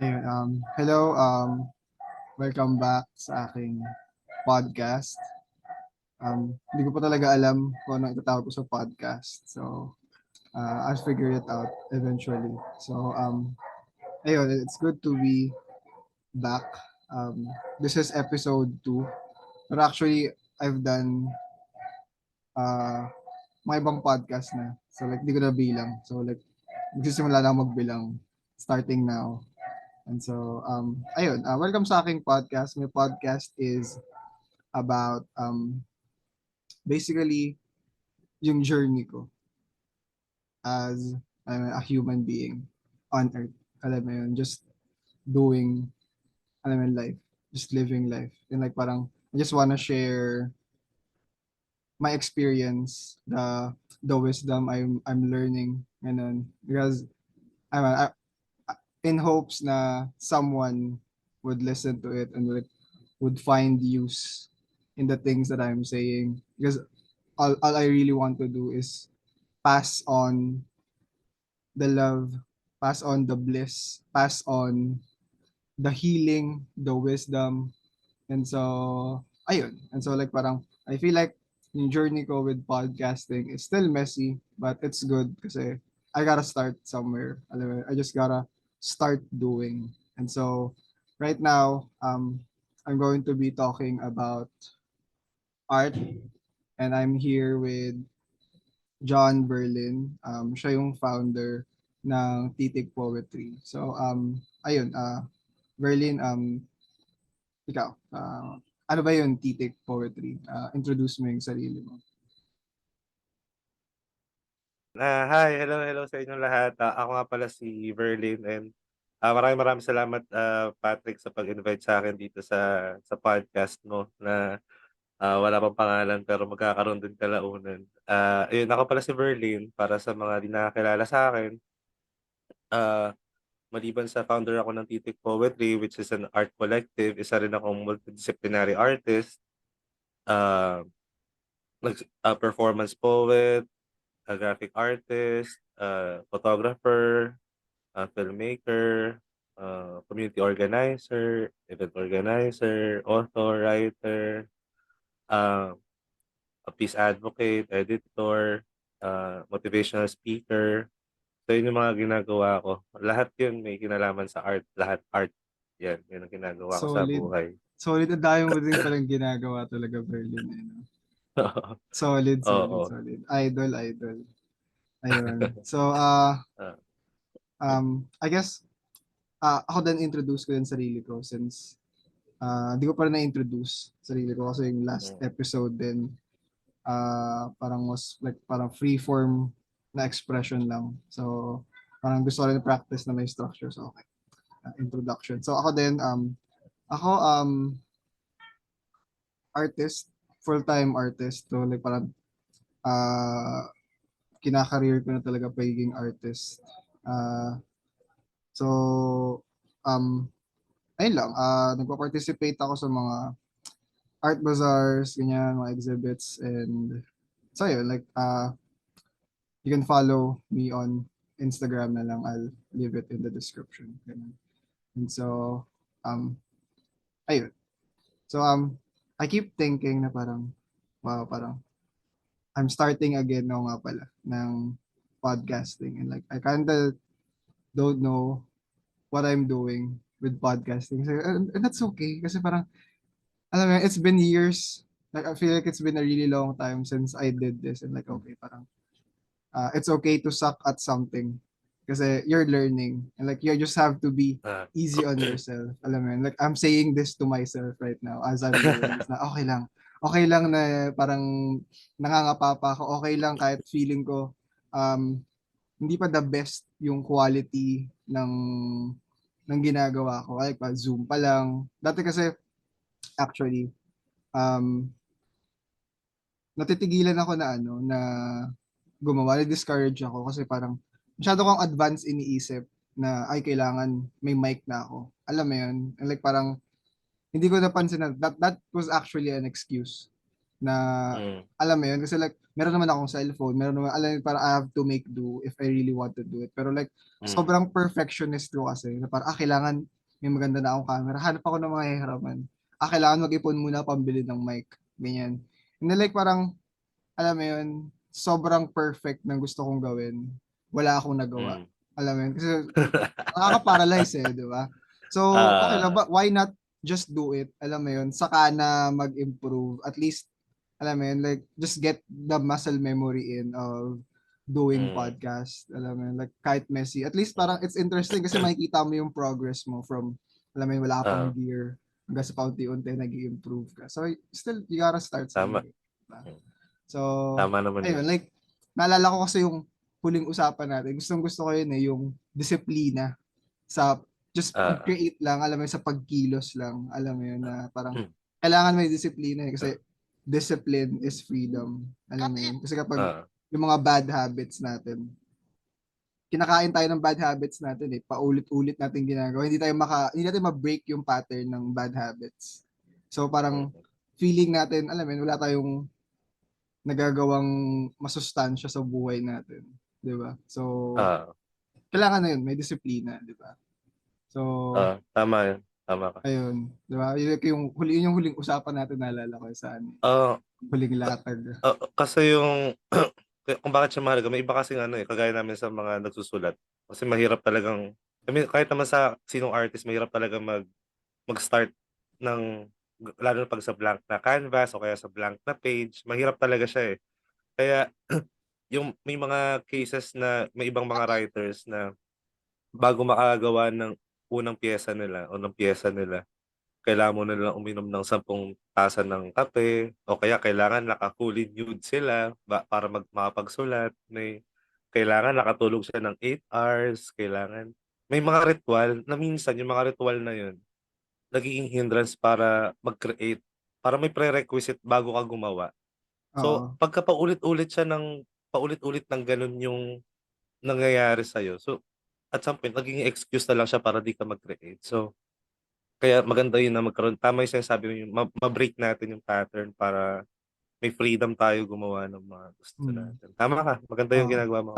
Ayun, hello, welcome back sa aking podcast. Hindi ko pa talaga alam kung ano itatawag ko sa podcast. So, I'll figure it out eventually. So, ayun, it's good to be back. This is episode 2. But actually, I've done uh, mga ibang podcast na. So, like, di ko na bilang. So, like, magsisimula na ako magbilang starting now. And so, ayun, welcome sa aking podcast. My podcast is about basically yung journey ko as a human being on earth. Alam mo yun, just doing, alam mo yun, life, just living life. And like parang, I just wanna share my experience, the wisdom I'm learning, ganun. Because I, in hopes na someone would listen to it and would find use in the things that I'm saying. Because all I really want to do is pass on the love, pass on the bliss, pass on the healing, the wisdom. And so, ayun. And so like parang, I feel like yung journey ko with podcasting is still messy, but it's good kasi I gotta start somewhere. Alam mo, I just gotta start doing. And so, right now, I'm going to be talking about art, and I'm here with John Berlin. Siya yung founder ng Titik Poetry. So, ayun, Berlin, ikaw, ano ba yun, Titik Poetry? Introduce mo yung sarili mo. Hi, hello sa inyong lahat. Ako nga pala si Verlin and maraming salamat Patrick sa pag-invite sa akin dito sa podcast mo na wala pang pangalan pero magkakaroon din kalaunan. Ayun, ako pala si Verlin para sa mga di nakakilala sa akin. Ah, Maliban sa founder ako ng Titik Poetry which is an art collective, isa rin akong multidisciplinary artist, uh, performance poet, a graphic artist, photographer, filmmaker, community organizer, event organizer, author, writer, uh, a peace advocate, editor, motivational speaker. So yun yung mga ginagawa ko. Lahat yun may kinalaman sa art. Lahat art. Yan ang ginagawa ko sa Solid. buhay. Solid. Ang dami mo din palang ginagawa talaga, Berlin. Eh, no? Solid, solid, Oo. solid. Idol, idol. Ayun. So, Ah, I guess, ako din introduce ko yung sarili ko since di ko pa rin na-introduce sarili ko kasi yung last mm, episode din parang was like parang free form na expression lang. So parang gusto ko rin practice na may structure. So okay. Introduction. So ako din ako artist, full-time artist. So like parang uh, kinakareer ko na talaga pagiging artist. Uh, so um ayun lang, nagpa-participate ako sa mga art bazaars, ganyan, mga exhibits, and so yun, like, you can follow me on Instagram na lang. I'll leave it in the description. Ganun. And so, um, ayun. So, I keep thinking na parang, wow, parang, I'm starting again no nga pala, ng podcasting. And like, I kinda don't know what I'm doing with podcasting. So, and that's okay. Kasi parang, alam mo, it's been years. Like, I feel like it's been a really long time since I did this. And like, okay, parang, it's okay to suck at something kasi you're learning and like you just have to be ah. easy on yourself. Alam mo yun? Like I'm saying this to myself right now as I'm doing this na okay lang. Okay lang na parang nangangapa pa ako. Okay lang kahit feeling ko um, hindi pa the best yung quality ng ginagawa ko. Like pa Zoom pa lang. Dati kasi actually um, natitigilan ako na ano na gumawa, na-discourage ako kasi parang masyado kong advance iniisip na ay kailangan may mic na ako. Alam mo yun? And like parang hindi ko napansin na that was actually an excuse na Mm. alam mo yun kasi like meron naman akong cellphone, meron naman alam mo yun, parang I have to make do if I really want to do it. Pero like Mm. sobrang perfectionist ko kasi na parang kailangan may maganda na akong camera. Hanap ako ng mga hihiraman. Kailangan mag-ipon muna pambili ng mic. Ganyan. And then like parang alam mo yun, sobrang perfect ng gusto kong gawin. Wala akong nagawa. Mm. Alam mo yun? Kasi nakaka-paralyze eh, di ba? So, okay lang, Ah, but why not just do it? Alam mo yun, saka na mag-improve. At least, alam mo yun, like, just get the muscle memory in of doing mm. podcast. Alam mo yun, like, kahit messy. At least parang Mm. it's interesting kasi makikita mo yung progress mo from, alam mo yun, wala ka pang Ah, gear hanggang sa paunti-unti nag-improve ka. So, still, you gotta start tama. somewhere. Diba? Mm. So, Tama naman ayun, 'yun. like, naalala ko kasi yung huling usapan natin. Gustong-gusto ko yun eh, yung disiplina sa just Oo. pag-create lang, alam mo yun, sa pagkilos lang, alam mo yun, na parang Hmm. kailangan may disiplina eh, kasi discipline is freedom. Alam mo yun? Kasi kapag Oo. yung mga bad habits natin, kinakain tayo ng bad habits natin eh, paulit-ulit natin ginagawa. Hindi natin ma-break yung pattern ng bad habits. So parang Mm. feeling natin, alam mo yun, wala tayong nagagawang masustansya sa buhay natin, 'di ba? So, Oo. kailangan na 'yun, may disiplina, 'di ba? So, Oo, tama 'yun, tama ka. ayun, 'di ba? Yung huling usapan natin naalala ko saan, Oo, huling ka latag. kasi yung kung bakit siya mahalaga, may iba kasing ano, eh, kagaya namin sa mga nagsusulat, kasi mahirap talagang I mean, kahit naman sa sinong artist mahirap talaga mag-start ng lalo na 'pag sa blank na canvas o kaya sa blank na page, mahirap talaga siya, eh. Kaya yung may mga cases na may ibang mga writers na bago makagawa ng unang piyesa nila o ng piyesa nila, kailangan muna nilang uminom ng 10 tasa ng kape o kaya kailangan naka-fully nude sila para makapagsulat. Kailangan nakatulog siya ng 8 hours, kailangan may mga ritwal na minsan yung mga ritwal na yun, nagiging hindrance para mag-create, para may prerequisite bago ka gumawa. So, Oo, pagka paulit-ulit ng gano'n yung nangyayari sa'yo, so at some point nagiging excuse na lang siya para 'di ka mag-create. So, kaya maganda yun na magkaroon tama yung sinasabi mo yung ma-break natin yung pattern para may freedom tayo gumawa ng mga gusto hmm, natin. Tama ka, maganda yung oo. ginagawa mo.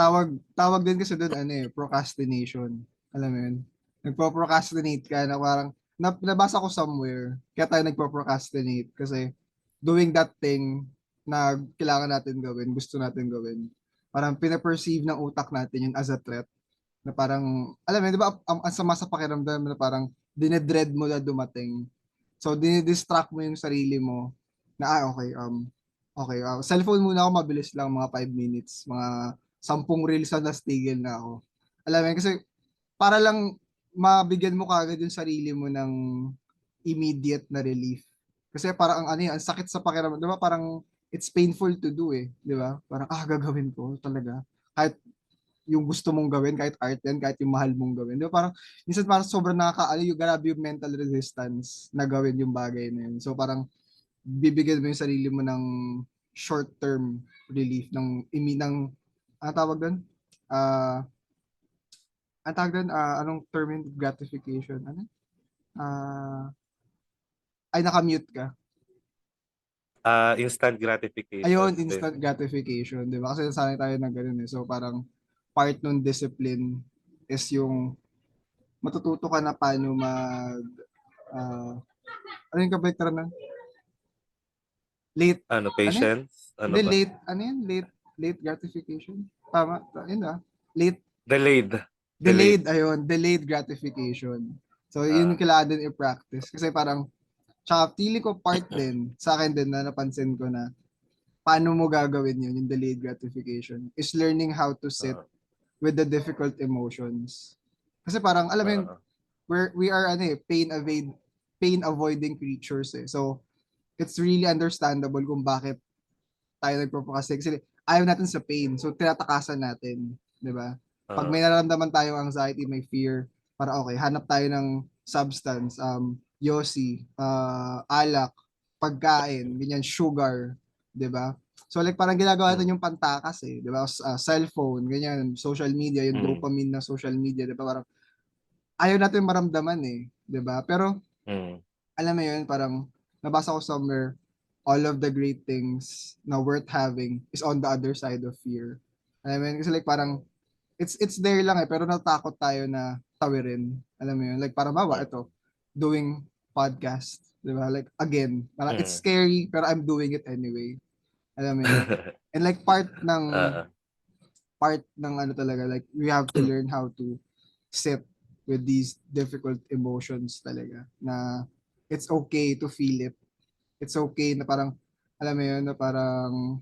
Tawag din kasi do'n ano, eh, procrastination, alam mo 'yun? Nagpo-procrastinate ka na parang nabasa ko somewhere, kaya tayo nagpo-procrastinate kasi doing that thing na kailangan natin gawin, gusto natin gawin, parang pine-perceive ng utak natin 'yun as a threat. Na parang, alam mo, di ba, ang sama sa pakiramdam na parang dinedread mo na dumating. So, dinidistract mo yung sarili mo na, okay, cellphone muna ako, mabilis lang, mga 5 minutes, mga 10 reels na nastigil na ako. Alam mo yun, kasi para lang mabigyan mo kagad yung sarili mo ng immediate na relief. Kasi parang ang ano yun, ang sakit sa pakiramdam, di ba, parang it's painful to do eh, di ba? Parang, gagawin ko talaga. Kahit yung gusto mong gawin, kahit art yan, kahit yung mahal mong gawin. Di ba? Parang, minsan parang sobrang nakakaano yung grabe yung mental resistance na gawin yung bagay na yun. So parang, bibigyan mo yung sarili mo ng short-term relief, ang tawag doon? Ah, ang tawag doon, anong term yun? Gratification? Ano? Ah, ay, nakamute ka. Instant gratification, Ayun, din. instant gratification, di ba? Kasi nasanay tayo ng ganun eh. So parang, part ng discipline is yung matututo ka na paano ano yung kabalik na late, Ano, ano yun? patience? Ano Hindi, ba? late gratification. Tama, yun late, Delayed. Delayed. delayed gratification. So, yun yung Ah, kailangan din i-practice. Kasi parang, tsaka feeling ko part din, sa akin din na napansin ko na, paano mo gagawin yun, yung delayed gratification, is learning how to sit oo, with the difficult emotions. Kasi parang, alam mo yun, oo, we are pain avoiding creatures eh. So, it's really understandable kung bakit tayo nagpo-procrastinate kasi ayaw natin sa pain. So, tinatakasan natin, 'di ba? Pag may oo, nararamdaman tayong anxiety, may fear, para okay, hanap tayo ng substance, yosi, alak, pagkain, ganyan, sugar, 'di ba? So like parang ginagawa hmm, natin yung pantakas eh, 'di ba? Cellphone, ganyan, social media, yung hmm, dopamine na social media, 'di ba? Parang ayaw natin maramdaman eh, 'di ba? Pero hmm, alam mo yun, parang nabasa ko somewhere, all of the great things na worth having is on the other side of fear. I mean, kasi like parang it's there lang eh, pero natakot tayo na tawirin. Alam mo yun? Like parang bawa Mm. ito, doing podcast, di ba? Like again, parang it's Mm. scary pero I'm doing it anyway. Alam mo yun? And like Oo. part ng ano talaga, like we have to learn how to sit with these difficult emotions talaga na it's okay to feel it. It's okay na parang alam mo yun na parang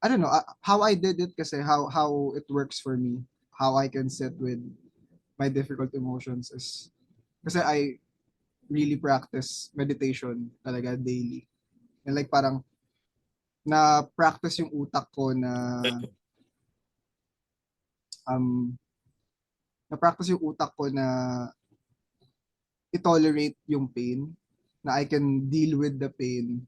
I don't know how I did it kasi how it works for me, how I can sit with my difficult emotions is kasi I really practice meditation talaga daily. And like parang na practice yung utak ko na um na practice yung utak ko na i-tolerate yung pain, na I can deal with the pain,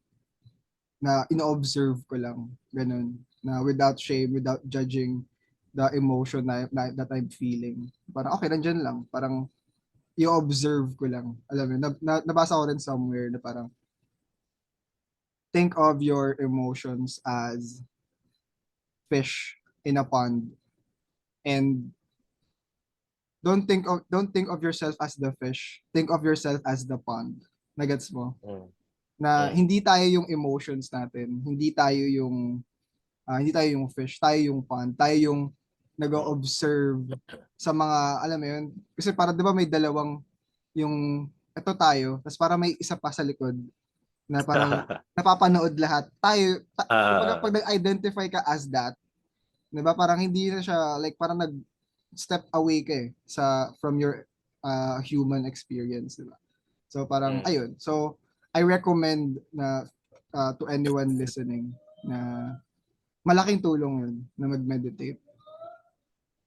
na ino-observe ko lang, ganun, na without shame, without judging the emotion that I'm feeling. Parang okay, nandyan lang. Parang i-observe ko lang. Alam mo, nabasa ko rin somewhere na parang think of your emotions as fish in a pond and don't think of yourself as the fish. Think of yourself as the pond. Nagets mo? Mm. Na Mm. hindi tayo yung emotions natin, hindi tayo yung fish, tayo yung pond, tayo yung Mm. nag-observe sa mga, alam mo yun, kasi para 'di ba may dalawang yung ito tayo, tapos para may isa pa sa likod na parang napapanood lahat. Kumbaga Oo. pag nag-identify ka as that, 'di ba parang hindi na siya like parang step away ka eh from your human experience, 'di ba? So parang Mm. ayun. So I recommend na to anyone listening na malaking tulong yun na mag-meditate.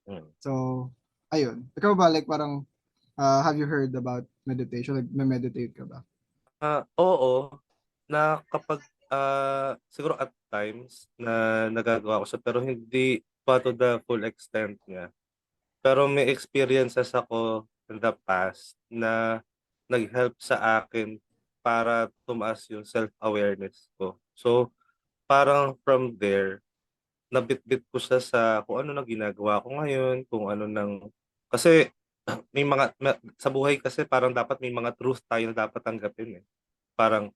Mm. So ayun. Ikaw ba like parang have you heard about meditation? Like meditate ka ba? Oo, na kapag, siguro at times na nagagawa ko siya pero hindi pa to the full extent niya. Pero may experiences ako in the past na nag-help sa akin para tumaas yung self-awareness ko. So, parang from there, nabitbit ko siya sa kung ano na ginagawa ko ngayon, kung ano ng kasi may sa buhay kasi parang dapat may mga truth tayo na dapat tanggapin, eh. Parang,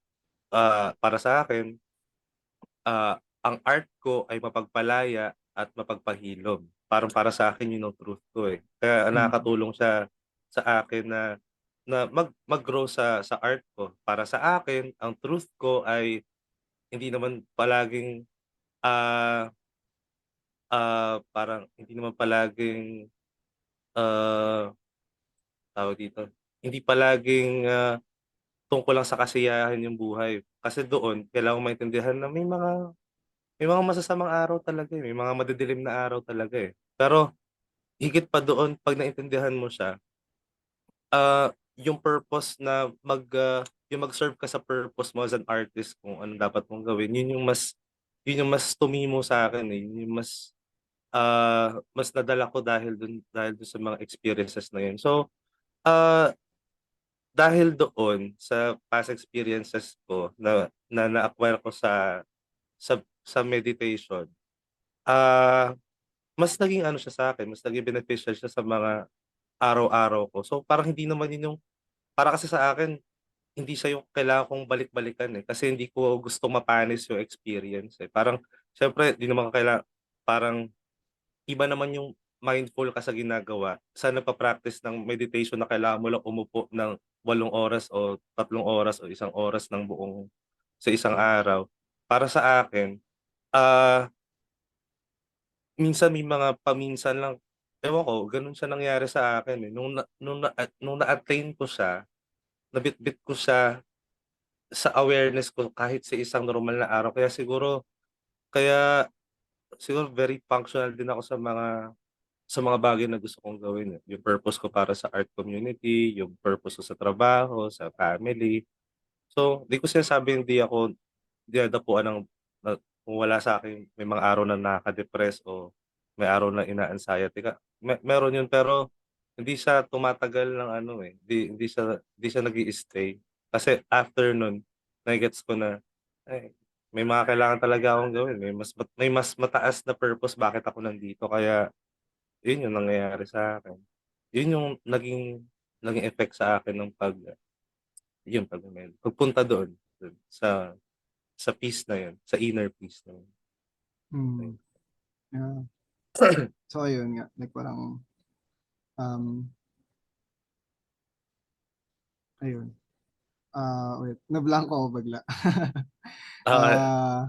para sa akin, ang art ko ay mapagpalaya at mapagpahilom. Parang para sa akin yun ang truth ko, eh. Kaya Mm. nakakatulong siya sa akin na mag-grow sa art ko. Para sa akin, ang truth ko ay hindi naman palaging, ah, parang hindi naman palaging, ah, tawag dito, hindi palaging, tungkol lang sa kasiyahan yung buhay. Kasi doon kailangan mo maintindihan na may mga masasamang araw talaga, eh, may mga madidilim na araw talaga, eh. Pero higit pa doon 'pag naintindihan mo siya, yung purpose na yung mag-serve ka sa purpose mo as an artist kung ano dapat mong gawin, yun yung mas tumimo sa'kin, eh, yun yung mas nadala ko dahil dun sa mga experiences na yun. So, ah, dahil doon sa past experiences ko na na-acquire ko sa meditation, ah mas naging ano siya sa'kin, mas naging beneficial siya sa mga araw-araw ko. So, parang hindi naman yun yung para kasi sa akin, hindi siya yung kailangan kong balik-balikan, eh, kasi hindi ko gustong mapanis yung experience, eh. Parang siyempre di naman parang iba naman yung mindful ka sa ginagawa sa nagpa-practice ng meditation na kailangan mo lang umupo ng 8 oras o 3 oras o 1 oras ng buong sa isang araw. Para sa akin, ah minsan may mga paminsan lang, ewan ko gano'n siya nangyari sa akin, eh, nung na-attain ko siya, nabitbit ko siya sa awareness ko kahit sa isang normal na araw kaya siguro very functional din ako sa mga bagay na gusto kong gawin, eh. Yung purpose ko para sa art community, yung purpose ko sa trabaho, sa family. So, 'di ko sinasabing dinadapuan na kung wala sa'kin may mga araw na nakaka-depress o may araw na ina-anxiety ka, meron yun pero hindi siya tumatagal ng ano, eh, hindi siya nag-i-stay. Kasi after nun nage-gets ko na Eh, may mga kailangan talaga akong gawin, may mas mataas na purpose bakit ako nandito kaya yun yung nangyayari sa akin. Yun yung naging effect sa akin ng pagpunta dun sa peace na yun, sa inner peace na yun. Hmm, yeah. So ayun nga, like parang um ayun. Wait, nablanko ako bigla. Ah,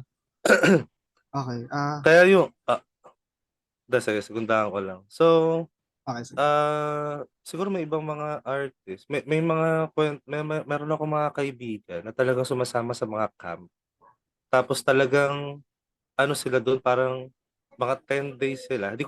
Ah, okay. kaya yung sige, segundahan ko lang. So, Okay, sige. siguro may ibang mga artist, may mga meron akong mga kaibigan na talagang sumasama sa mga camp. Tapos talagang ano sila dun, parang mga 10 days sila. Hindi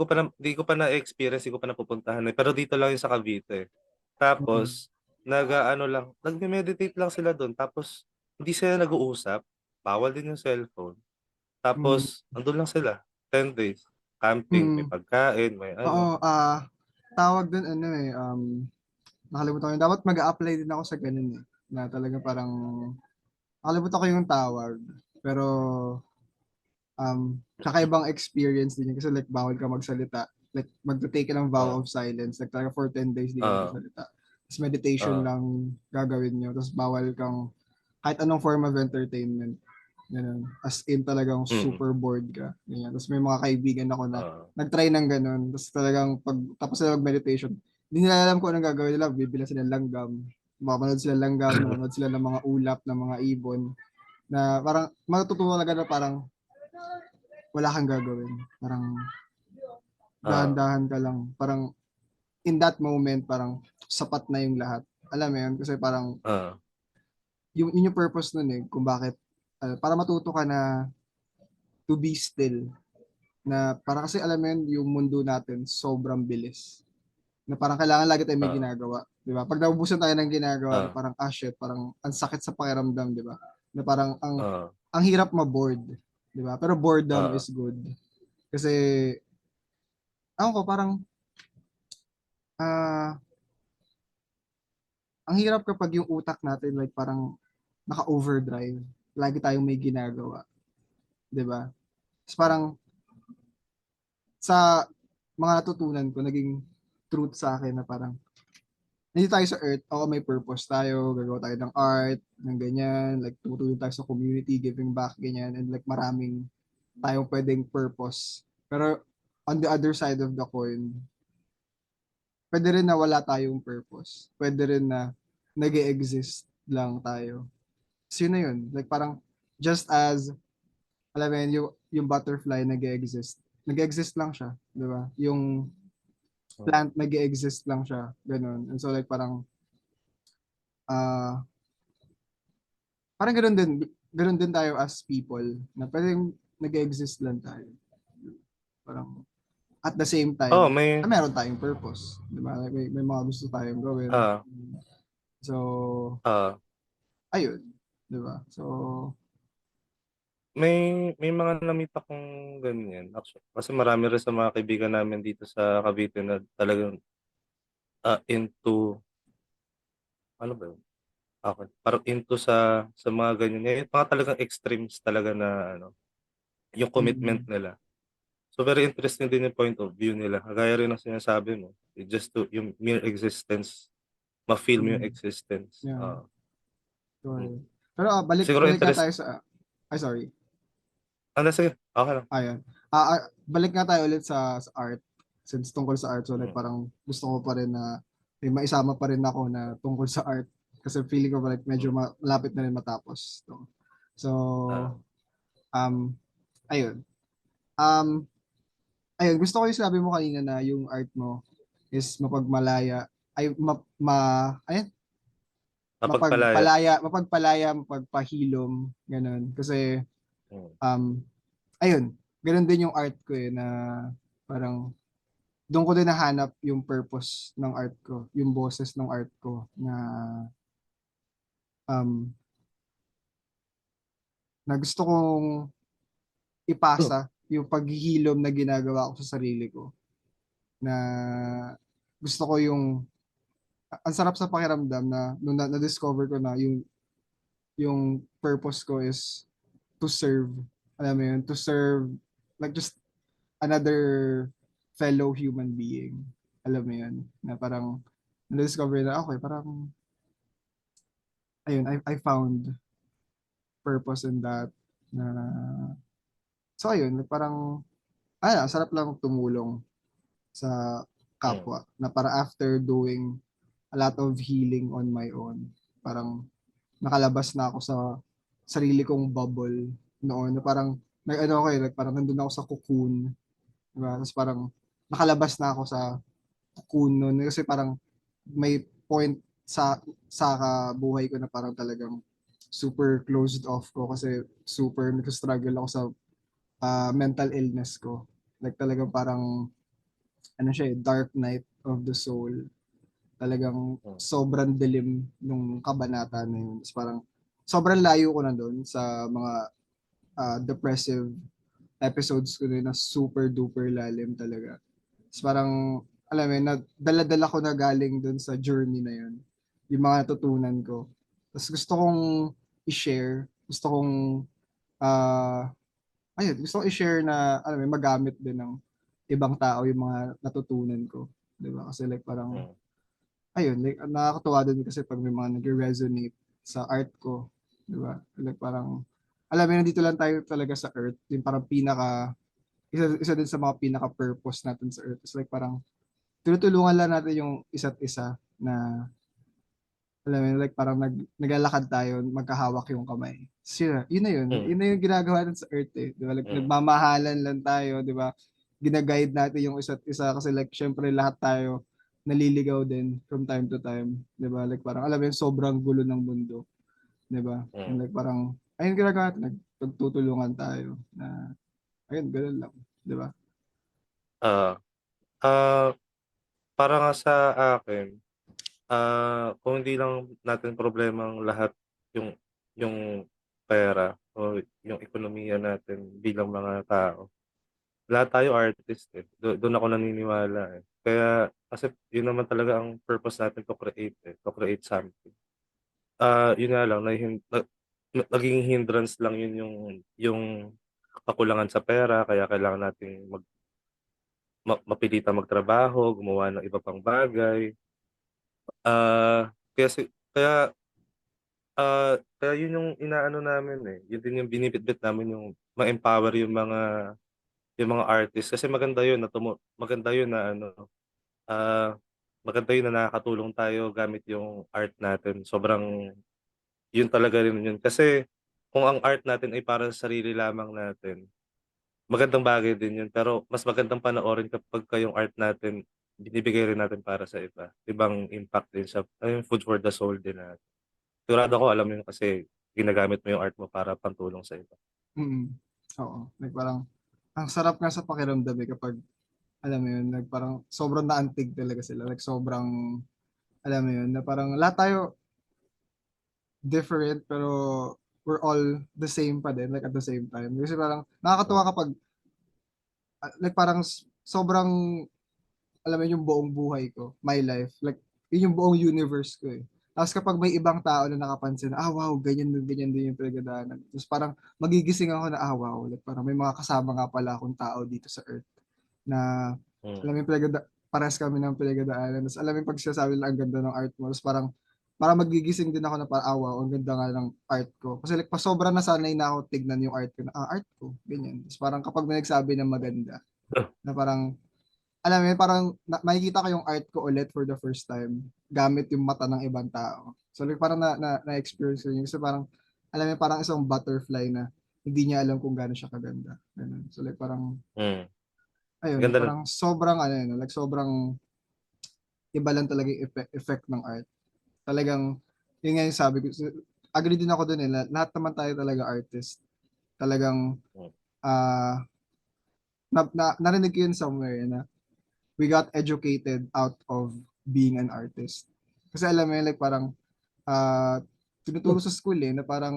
ko pa na-experience, hindi ko pa napupuntahan eh. Pero dito lang yung sa Cavite. Mm, Tapos nag-aano lang, nagme-meditate lang sila dun. Tapos hindi sila nag-uusap, bawal din yung cellphone. mm, Tapos andun lang sila, 10 days. Camping, may mm. pagkain, may Oo, ano. tawag dun ano eh, nakalimutan ko yun. Dapat mag-a-apply din ako sa ganun eh. Na talaga parang, nakalimutan ko yung tawag. Pero, kakaibang experience din yun. Kasi like, bawal ka magsalita. Like, magta-take ka ng vow Ah, of silence. Like, talaga for 10 days, di ka ah, magsasalita. Tapos meditation ah, lang gagawin nyo. Tapos bawal kang, kahit anong form of entertainment. Ganun. As in talagang mm, super bored ka. Ganyan. Tapos may mga kaibigan ako na ah, nag-try ng ganun. Tapos talagang pag tapos sila mag-meditation, hindi nila alam kung anong gagawin nila. Bibila sila ng langgam. Mapanood sila ng langgam, manonood sila ng mga ulap, ng mga ibon. Na parang matutuwa talaga na parang wala kang gagawin. Parang ah, dahan-dahan ka lang. Parang in that moment, parang sapat na yung lahat. Alam mo yun? Kasi parang ah, yun yung purpose nun eh. Kung bakit, para matuto ka na to be still. Na para kasi alam mo yun, yung mundo natin sobrang bilis. Na parang kailangan lagi tayo may ah, ginagawa. Di ba? Pag naubusan tayo ng ginagawa, na ah, parang, shit, parang ang sakit sa pakiramdam, di ba? Na parang ah, ang hirap ma-bored. Di ba? Pero boredom ah, is good. Kasi, ako ko, parang, ah, ang hirap kapag yung utak natin, like parang naka-overdrive. Lagi tayong may ginagawa. Di ba? Tapos parang, sa mga natutunan ko, naging truth sa akin na parang, hindi tayo sa earth, ako may purpose tayo, gagawa tayo ng art, ng ganyan, like tumutulong tayo sa community, giving back, ganyan, and like maraming tayong pwedeng purpose. Pero on the other side of the coin, pwede rin na wala tayong purpose. Pwede rin na nag exist lang tayo. So yun na yun. Like parang, just as, alam mo yun, yung butterfly nag-exist. Nag-exist lang siya, di ba? Yung ah. plant nag-exist lang siya, ganun. And so like parang, ah, parang ganun din tayo as people, na pwedeng nag-exist lang tayo. Parang, at the same Oh, time, na meron tayong purpose. Di ba? Like, may mga gusto tayong gawin. ah, So, ah, ayun. Di ba? So, may mga na-meet akong ganyan, actually. Kasi marami rin sa mga kaibigan namin dito sa Cavite na talagang into, ano ba yun? Okay. Parang into sa mga ganyan. Yung mga talagang extremes talaga na ano, yung commitment mm, nila. So very interesting din yung point of view nila. Kagaya rin ng sinasabi mo, just to yung mere existence, ma-feel mo yung mm, existence. yeah. So, Mm. ayun. Pero balik Siguro balik nga interest, tayo sa ay sorry. sige, okay lang. Ayun. Balik nga tayo ulit sa art. Since tungkol sa art, so like Mm. parang gusto ko pa rin na may maisama pa rin ako na tungkol sa art. Kasi feeling ko like medyo Mm. malapit na rin matapos to. So, Ah, um, ayun. Um, ayun, gusto ko yung sabi mo kanina na yung art mo is mapagmalaya, ay, ayun, Mapagpalaya. mapagpahilom, ganun. Kasi, Mm. ayun, ganun din yung art ko eh, na parang, doon ko din nahanap yung purpose ng art ko, yung boses ng art ko na um na gusto kong ipasa yung paghihilom na ginagawa ko sa sarili ko na gusto ko yung ang sarap sa pakiramdam na nung na-discover ko na yung purpose ko is to serve. Alam mo yun, to serve like just another fellow human being. Alam mo yun, na parang na-discover na okay, parang ayun, I found purpose in that na so ayun, like, parang sarap lang tumulong sa Mm. kapwa na para after doing a lot of healing on my own, parang nakalabas na ako sa sarili kong bubble noon na parang ano ako like parang nandun ako sa cocoon, diba? Tapos parang nakalabas na ako sa cocoon noon kasi parang may point sa buhay ko na parang talagang super closed off ko kasi super nag-struggle ako sa mental illness ko. Like talagang parang ano siya dark night of the soul. Talagang Mm. sobrang dilim nung kabanata na yun. Tapos parang sobrang layo ko na doon sa mga depressive episodes ko na super duper lalim talaga. Tapos parang alam mo yun, dala-dala ko na galing doon sa journey na yun. Yung mga natutunan ko. Tapos gusto kong i-share, gusto kong uh, gusto kong i-share na alam mo, magamit din ng ibang tao yung mga natutunan ko, 'di ba? Kasi like parang Mm. like nakakatuwa din kasi pag may mga nagre-resonate sa art ko, 'di ba? Like parang alam mo nandito lang tayo talaga sa earth, yung parang isa din sa mga pinaka-purpose natin sa earth. It's like parang tinutulungan lang natin yung isa't isa na alam mo yun, like parang naglalakad tayo, magkahawak yung kamay. Sila, yun na yun. Mm. Yun na yung ginagawa natin sa earth eh. Di ba? Like, Mm. nagmamahalan lang tayo, di ba? Ginaguide natin yung isa't isa kasi like, syempre lahat tayo naliligaw din from time to time. Di ba? Like parang, alam mo yun, sobrang gulo ng mundo. Di ba? And Mm. like parang, ayun ginagawa natin, nagtutulungan tayo na, ayun, ganun lang. Di ba? Ah, ah, para nga sa akin, kung hindi lang natin problemang lahat yung yung pera o yung ekonomiya natin bilang mga tao, lahat tayo artist, eh. Dun ako naniniwala, eh. Kaya kasi yun naman talaga ang purpose natin to create, eh, to create something. Yun nga lang naging hindrance lang yun yung kakulangan sa pera kaya kailangan nating mapilitang magtrabaho, gumawa ng iba pang bagay. Kaya kaya yun yung inaano namin, eh, yun din yung binibitbit namin yung ma-empower yung mga artist kasi maganda yun na ano, maganda yun na nakakatulong tayo gamit yung art natin. Sobrang yun talaga rin yun. Kasi kung ang art natin ay para sa sarili lamang natin, magandang bagay din yun. Pero mas magandang panoorin kapagka yung art natin binibigay rin natin para sa iba. Ibang impact din siya, yung food for the soul din natin. Sigurado ako alam mo yun kasi ginagamit mo yung art mo para pantulong sa iba. Mm. Oo. Like parang, ang sarap nga sa pakiramdam eh kapag alam mo yun, like parang sobrang naantig talaga sila. Like sobrang, alam mo yun, na parang lahat tayo different pero we're all the same pa din, like at the same time. Kasi parang nakakatuwa Mm. kapag, like parang sobrang, alam mo yun, yung buong buhay ko, my life, like yun yung buong universe ko eh. Tapos kapag may ibang tao na nakapansin, wow, ganyan din yung pinagdadaanan. Tapos parang magigising ako na, wow, like parang may mga kasama nga pala akong tao dito sa earth na Mm. alam mo yung pares kami ng pinagdadaanan. Tapos alam mo yung pag sinasabi nila ang ganda ng art mo. Tapos parang magigising din ako na parang, wow, ang ganda nga ng art ko. Kasi like, sobra nasanay na ako tignan yung art ko na, art ko, ganyan. Tapos parang kapag may nagsabi ng maganda, na parang, alam mo yun, parang makikita ko yung art ko ulit for the first time gamit yung mata ng ibang tao. So like parang na-experience ko yun. Kasi parang, alam mo yun, parang isang butterfly na hindi niya alam kung gaano siya kaganda. Ganun. So like parang, Mm. ayun, like Ganda nun. parang sobrang ano yun, like sobrang iba lang talaga yung effect ng art. Talagang, yun nga yung sabi ko, agree din ako dun eh, lahat naman tayo talaga artist. Talagang, Mm. ah narinig ko yun somewhere na we got educated out of being an artist. Kasi alam mo yun, like parang, tinuturo sa school eh, na parang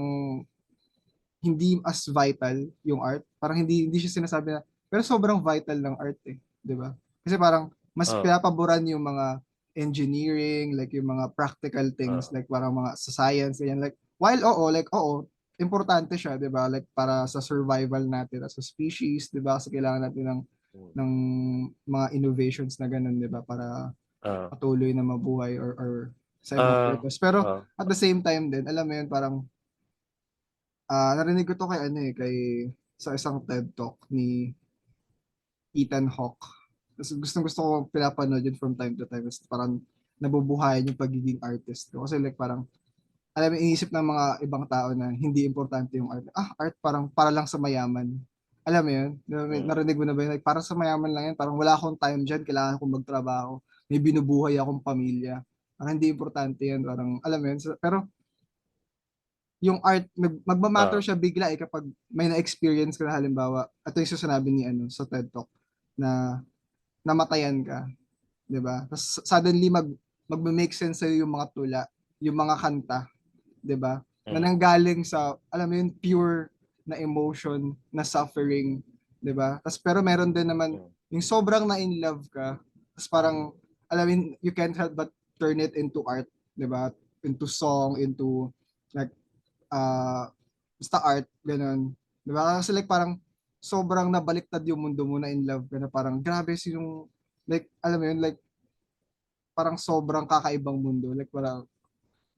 hindi as vital yung art. Parang hindi siya sinasabi na, pero sobrang vital ng art eh, 'di ba? Kasi parang mas Oo. pinapaboran yung mga engineering, like yung mga practical things, Oo. like parang mga sa science, ganyan. Like, while oo, importante siya, 'di ba? Like para sa survival natin as a species, 'di ba? Kasi kailangan natin Hmm. ng mga innovations na ganun, 'di ba? Para Oo. patuloy na mabuhay or sa ibang Ah, purpose. Pero oo. at the same time din, alam mo yun, parang narinig ko to kay ano eh, kay sa isang TED Talk ni Ethan Hawke. Tapos gustong-gusto ko pinapanood yun from time to time. Tapos parang nabubuhayan yung pagiging artist ko. Kasi like parang, alam mo, iniisip ng mga ibang tao na hindi importante yung art. Art parang para lang sa mayaman. Alam mo yun? Hmm. Narinig mo na ba yun? Like, para sa mayaman lang yan. Parang wala akong time dyan. Kailangan kong magtrabaho. May binubuhay akong pamilya. Parang hindi importante yan. Parang, alam mo yun? Pero yung art, magmamatter Oo. siya bigla eh kapag may na-experience ka na halimbawa, ito yung sinabi ni ano sa TED Talk na namatayan ka, 'di ba? Tapos suddenly magme-make sense sa yung mga tula, yung mga kanta, 'di ba? Na Hmm. nanggaling sa alam mo yun pure na emotion, na suffering, 'di ba? Tapos pero meron din naman Hmm. yung sobrang na in love ka, tapos parang alam mo yun, you can't help but turn it into art, 'di ba? Into song, into like basta art, ganun. Di ba? Kasi like parang sobrang nabaliktad yung mundo mo na in love ka na parang grabe sinong like alam mo yun like parang sobrang kakaibang mundo like parang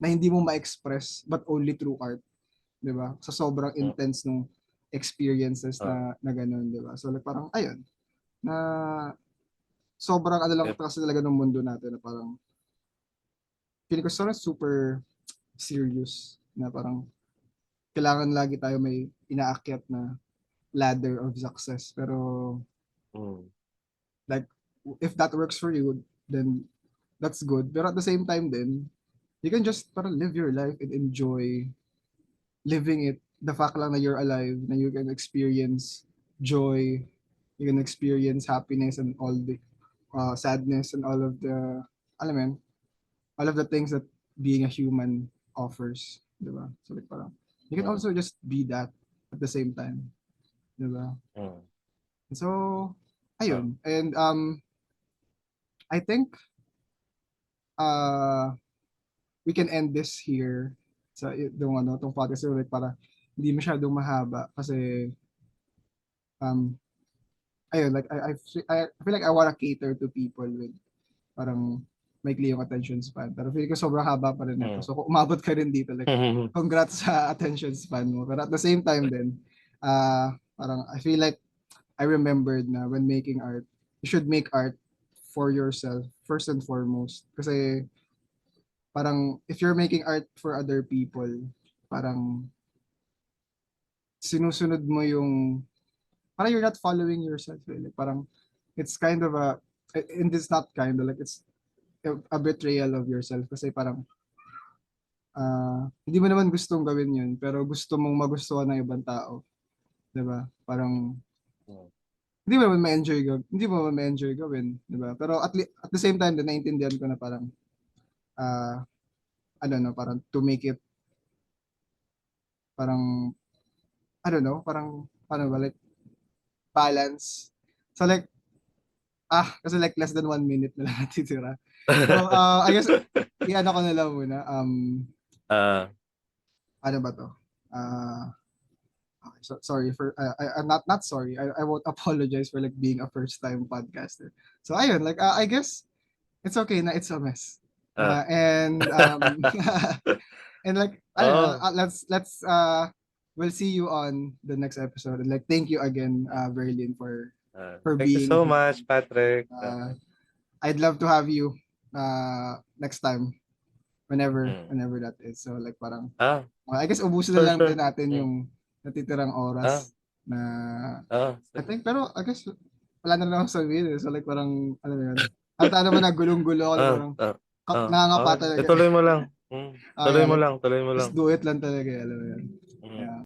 na hindi mo ma-express but only through art, 'di ba? Sa sobrang Hmm. intense nung experiences Oo. na ganun, 'di ba? So like parang ayun na sobrang ano lang Yep. kasi talaga ng mundo natin na parang feeling ko super serious na parang kailangan lagi tayo may inaakyat na ladder of success. Pero Hmm. like if that works for you, then that's good. Pero at the same time then, you can just parang live your life and enjoy living it. The fact lang na you're alive, na you can experience joy, you can experience happiness and all the sadness and all of the, alam mo yun, all of the things that being a human offers. Diba? So like parang, you can Hmm. also just be that at the same time. Diba? Hmm. So, Oo. ayun. And I think uh, we can end this here sa yung ano, tong podcast ulit para hindi masyadong mahaba kasi um ayun like I feel like I wanna cater to people with parang maikli yung attention span. Pero feeling ko sobrang haba pa rin ito. Hmm. So kung umabot ka rin dito, like, congrats sa attention span mo. Pero at the same time din, parang I feel like I remembered na when making art, you should make art for yourself first and foremost. Kasi parang if you're making art for other people, parang sinusunod mo yung, parang you're not following yourself. Eh. Like, parang it's kind of and it's not kind of, like it's a betrayal of yourself. Kasi parang, hindi mo naman gustong gawin yun, pero gusto mong magustuhan ng ibang tao. 'Di ba? Parang, Hmm. hindi mo naman ma-enjoy gawin, 'di ba? Pero at the same time, din naiintindihan ko na parang, uh, I don't know, parang to make it, parang, I don't know, parang, paano ba, like, balance. So like, kasi like less than 1 minute na lang natitira. So, I guess, i-ano ko na lang muna, Ah. ano ba to? Okay, so, sorry for, I'm not sorry, I won't apologize for like being a first time podcaster. So ayun, like, I guess, it's okay na it's a mess. Ah. And, and like, I don't know, Oo. we'll see you on the next episode. And like, thank you again, Verlin, for Thank you being so here. much, Patrick. I'd love to have you next time Hmm. whenever that is. So like parang Ah, I guess ubusin na sure, lang din sure. natin Hmm. yung natitirang Ah, oras na I sige. think pero I guess wala na lang akong sabihin eh. So like parang ano yun. Halata naman na gulong-gulo ako like Ah, parang ah, nangangapa okay. talaga. Ituloy mo lang. Okay, Tuloy mo like lang, tuloy mo lang. just do it lang talaga, alam mo yun. Mhm. Yeah.